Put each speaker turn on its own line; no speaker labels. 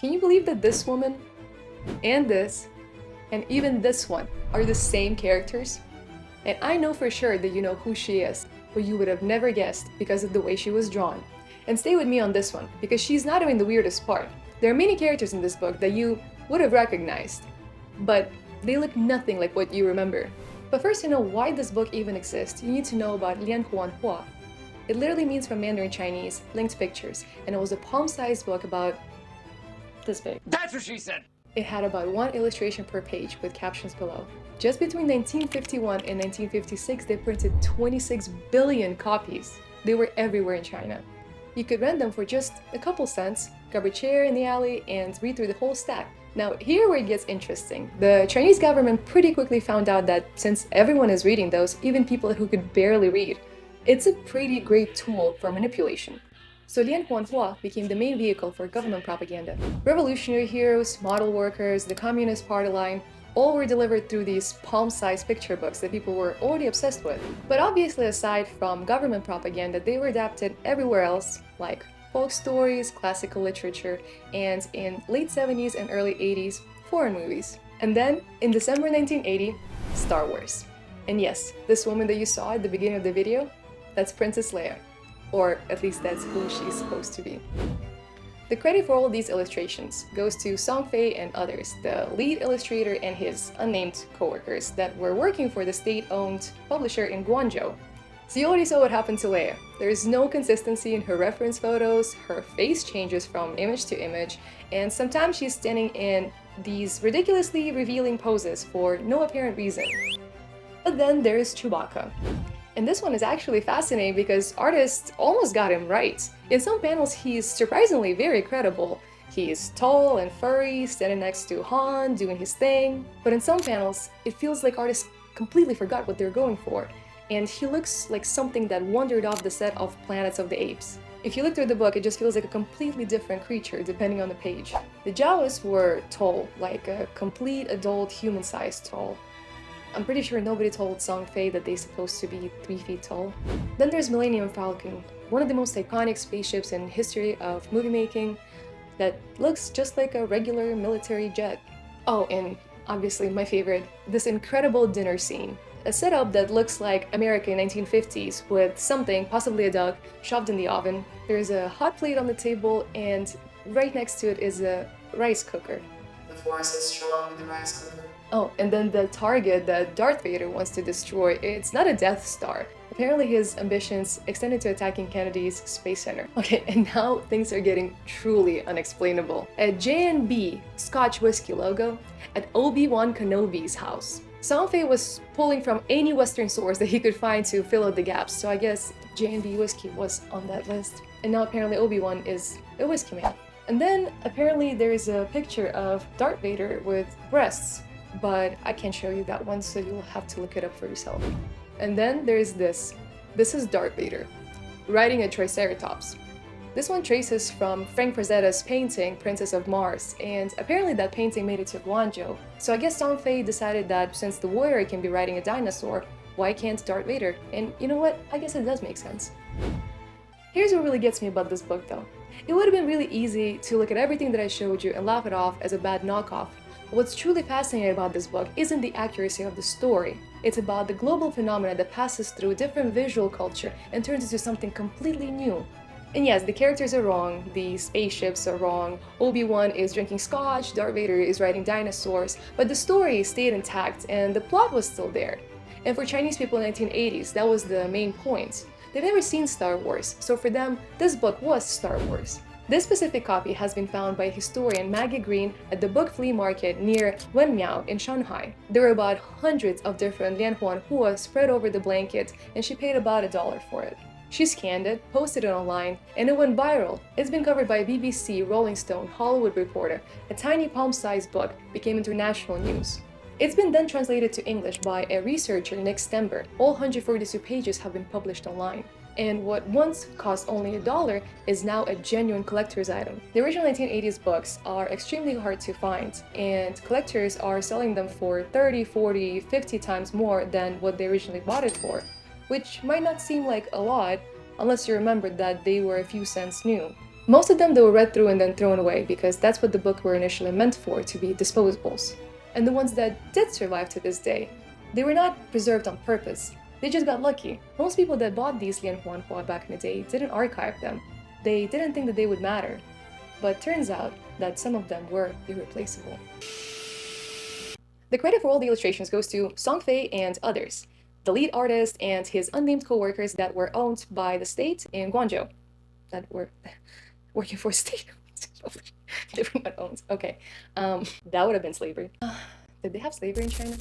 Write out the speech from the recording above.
Can you believe that this woman and this and even this one are the same characters? And I know for sure that you know who she is, but you would have never guessed because of the way she was drawn. And stay with me on this one, because she's not even the weirdest part. There are many characters in this book that you would have recognized, but they look nothing like what you remember. But first, to know why this book even exists, you need to know about lianhuanhua. It literally means from Mandarin Chinese, linked pictures, and it was a palm-sized book about this big.
That's what she said!
It had about one illustration per page with captions below. Just between 1951 and 1956, they printed 26 billion copies. They were everywhere in China. You could rent them for just a couple cents, grab a chair in the alley, and read through the whole stack. Now, here where it gets interesting. The Chinese government pretty quickly found out that since everyone is reading those, even people who could barely read, it's a pretty great tool for manipulation. So lianhuanhua became the main vehicle for government propaganda. Revolutionary heroes, model workers, the Communist Party line, all were delivered through these palm-sized picture books that people were already obsessed with. But obviously, aside from government propaganda, they were adapted everywhere else, like folk stories, classical literature, and in late 70s and early 80s, foreign movies. And then, in December 1980, Star Wars. And yes, this woman that you saw at the beginning of the video, that's Princess Leia. Or at least that's who she's supposed to be. The credit for all of these illustrations goes to Song Fei and others, the lead illustrator and his unnamed co-workers that were working for the state-owned publisher in Guangzhou. So you already saw what happened to Leia. There is no consistency in her reference photos, her face changes from image to image, and sometimes she's standing in these ridiculously revealing poses for no apparent reason. But then there's Chewbacca. And this one is actually fascinating because artists almost got him right. In some panels, he's surprisingly very credible. He's tall and furry, standing next to Han, doing his thing. But in some panels, it feels like artists completely forgot what they're going for. And he looks like something that wandered off the set of Planets of the Apes. If you look through the book, it just feels like a completely different creature depending on the page. The Jawas were tall, like a complete adult human-sized tall. I'm pretty sure nobody told Song Fei that they're supposed to be 3 feet tall. Then there's Millennium Falcon, one of the most iconic spaceships in history of movie making that looks just like a regular military jet. Oh, and obviously my favorite, this incredible dinner scene. A setup that looks like America in 1950s with something, possibly a duck, shoved in the oven. There's a hot plate on the table and right next to it is a rice cooker.
The force is strong with the rice cooker.
Oh, and then the target that Darth Vader wants to destroy, it's not a Death Star. Apparently his ambitions extended to attacking Kennedy's Space Center. Okay, and now things are getting truly unexplainable. A J&B Scotch whiskey logo at Obi-Wan Kenobi's house. Song Fei was pulling from any Western source that he could find to fill out the gaps, so I guess J&B whiskey was on that list. And now apparently Obi-Wan is a whiskey man. And then apparently there's a picture of Darth Vader with breasts. But I can't show you that one, so you'll have to look it up for yourself. And then there's this. This is Darth Vader, riding a Triceratops. This one traces from Frank Frazetta's painting, Princess of Mars, and apparently that painting made it to Guangzhou. So I guess Song Fei decided that since the warrior can be riding a dinosaur, why can't Darth Vader? And you know what? I guess it does make sense. Here's what really gets me about this book though. It would have been really easy to look at everything that I showed you and laugh it off as a bad knockoff. What's truly fascinating about this book isn't the accuracy of the story. It's about the global phenomena that passes through different visual culture and turns into something completely new. And yes, the characters are wrong, the spaceships are wrong, Obi-Wan is drinking scotch, Darth Vader is riding dinosaurs, but the story stayed intact and the plot was still there. And for Chinese people in the 1980s, that was the main point. They've never seen Star Wars, so for them, this book was Star Wars. This specific copy has been found by historian Maggie Green at the book flea market near Wenmiao in Shanghai. There were about hundreds of different lianhuanhua spread over the blanket, and she paid about $1 for it. She scanned it, posted it online, and it went viral. It's been covered by BBC, Rolling Stone, Hollywood Reporter. A tiny palm-sized book became international news. It's been then translated to English by a researcher, Nick Stember. All 142 pages have been published online. And what once cost only $1 is now a genuine collector's item. The original 1980s books are extremely hard to find, and collectors are selling them for 30, 40, 50 times more than what they originally bought it for, which might not seem like a lot unless you remember that they were a few cents new. Most of them, they were read through and then thrown away because that's what the books were initially meant for, to be disposables. And the ones that did survive to this day, they were not preserved on purpose. They just got lucky. Most people that bought these lianhuanhua back in the day didn't archive them. They didn't think that they would matter. But turns out that some of them were irreplaceable. The credit for all the illustrations goes to Song Fei and others, the lead artist and his unnamed co-workers that were owned by the state in Guangzhou. That were working for state. They were not owned. Okay. That would have been slavery. Did they have slavery in China?